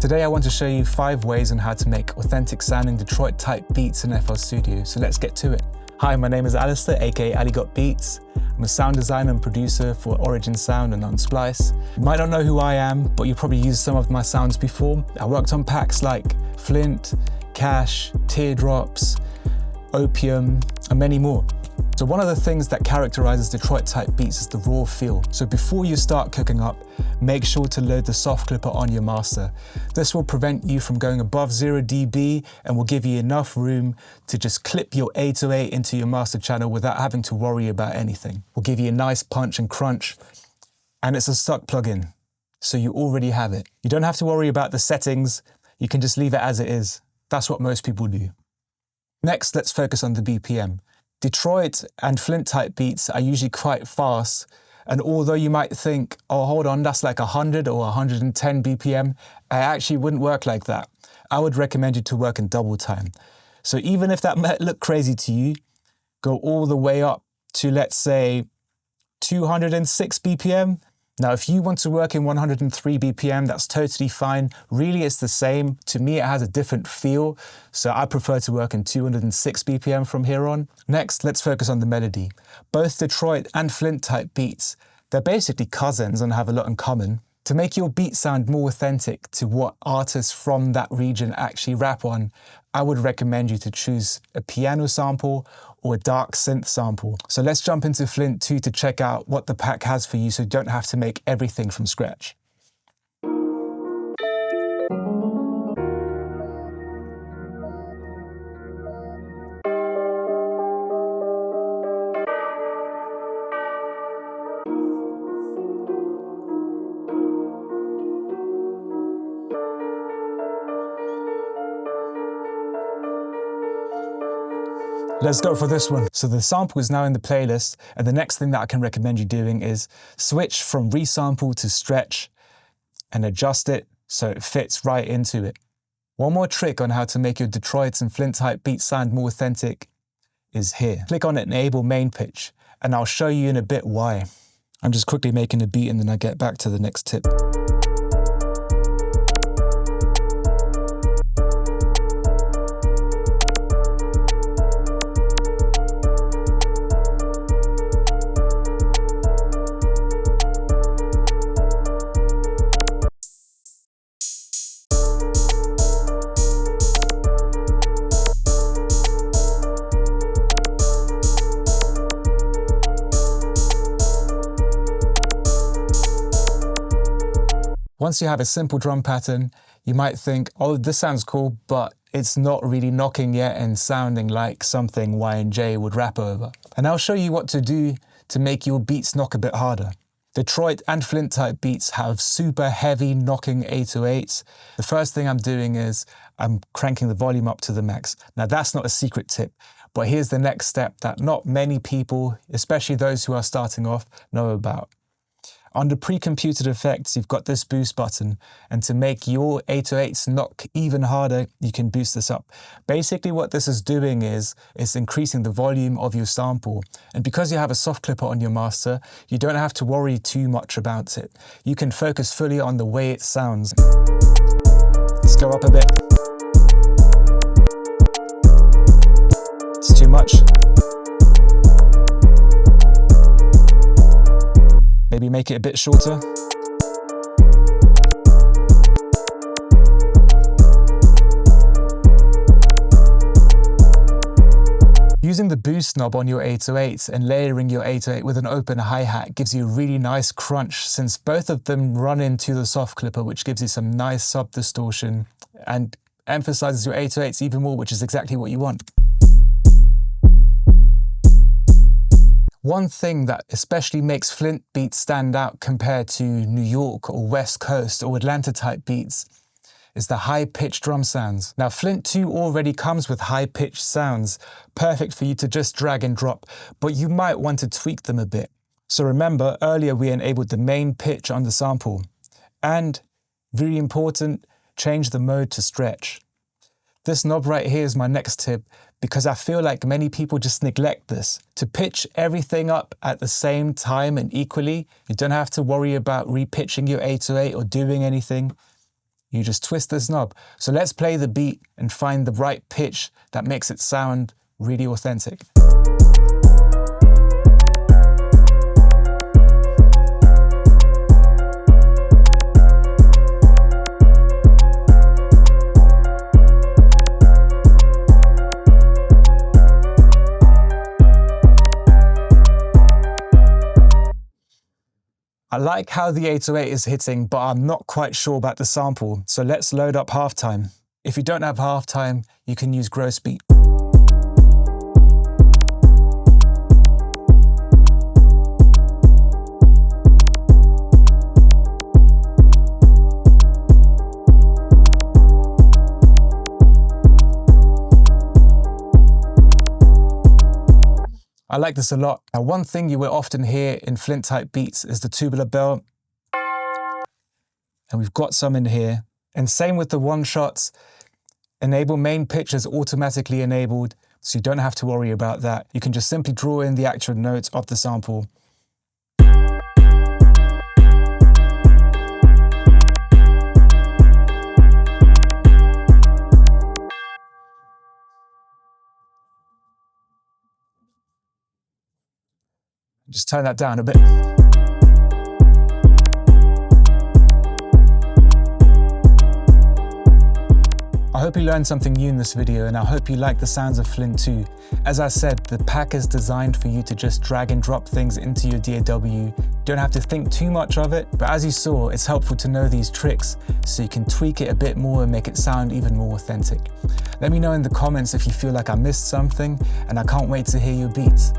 Today I want to show you 5 ways on how to make authentic sounding Detroit type beats in FL Studio, so let's get to it. Hi, my name is Alistair, aka AliGotBeats. I'm a sound designer and producer for Origin Sound and on Splice. You might not know who I am, but you've probably used some of my sounds before. I worked on packs like Flint, Cash, Teardrops, Opium, and many more. So one of the things that characterizes Detroit type beats is the raw feel. So before you start cooking up, make sure to load the soft clipper on your master. This will prevent you from going above 0 dB and will give you enough room to just clip your 808 into your master channel without having to worry about anything. Will give you a nice punch and crunch, and it's a suck plugin, so you already have it. You don't have to worry about the settings, you can just leave it as it is. That's what most people do. Next, let's focus on the BPM. Detroit and Flint type beats are usually quite fast, and although you might think, oh hold on, that's like 100 or 110 BPM, it actually wouldn't work like that. I would recommend you to work in double time. So even if that might look crazy to you, go all the way up to, let's say, 206 BPM. Now, if you want to work in 103 BPM, that's totally fine. Really, it's the same. To me, it has a different feel, so I prefer to work in 206 BPM from here on. Next, let's focus on the melody. Both Detroit and Flint type beats, they're basically cousins and have a lot in common. To make your beat sound more authentic to what artists from that region actually rap on, I would recommend you to choose a piano sample or a dark synth sample. So let's jump into Flint 2 to check out what the pack has for you so you don't have to make everything from scratch. Let's go for this one. So the sample is now in the playlist, and the next thing that I can recommend you doing is switch from resample to stretch and adjust it so it fits right into it. One more trick on how to make your Detroit and Flint type beats sound more authentic is here. Click on Enable Main Pitch, and I'll show you in a bit why. I'm just quickly making a beat and then I get back to the next tip. Once you have a simple drum pattern, you might think, oh, this sounds cool, but it's not really knocking yet and sounding like something Y&J would rap over. And I'll show you what to do to make your beats knock a bit harder. Detroit and Flint type beats have super heavy knocking 808s. The first thing I'm doing is I'm cranking the volume up to the max. Now that's not a secret tip, but here's the next step that not many people, especially those who are starting off, know about. Under pre-computed effects, you've got this boost button, and to make your 808s knock even harder, you can boost this up. Basically what this is doing is it's increasing the volume of your sample. And because you have a soft clipper on your master, you don't have to worry too much about it. You can focus fully on the way it sounds. Let's go up a bit. It's too much. Maybe make it a bit shorter. Using the boost knob on your 808 and layering your 808 with an open hi-hat gives you a really nice crunch, since both of them run into the soft clipper, which gives you some nice sub distortion and emphasizes your 808s even more, which is exactly what you want. One thing that especially makes Flint beats stand out compared to New York or West Coast or Atlanta type beats is the high-pitched drum sounds. Now Flint 2 already comes with high-pitched sounds, perfect for you to just drag and drop, but you might want to tweak them a bit. So remember, earlier we enabled the main pitch on the sample. And, really important, change the mode to stretch. This knob right here is my next tip, because I feel like many people just neglect this. To pitch everything up at the same time and equally, you don't have to worry about repitching your 808 or doing anything. You just twist this knob. So let's play the beat and find the right pitch that makes it sound really authentic. I like how the 808 is hitting, but I'm not quite sure about the sample, so let's load up halftime. If you don't have halftime, you can use gross beat. I like this a lot. Now, one thing you will often hear in Flint type beats is the tubular bell. And we've got some in here. And same with the one shots. Enable main pitch is automatically enabled, so you don't have to worry about that. You can just simply draw in the actual notes of the sample. Just turn that down a bit. I hope you learned something new in this video, and I hope you like the sounds of Flint too. As I said, the pack is designed for you to just drag and drop things into your DAW. You don't have to think too much of it, but as you saw, it's helpful to know these tricks so you can tweak it a bit more and make it sound even more authentic. Let me know in the comments if you feel like I missed something, and I can't wait to hear your beats.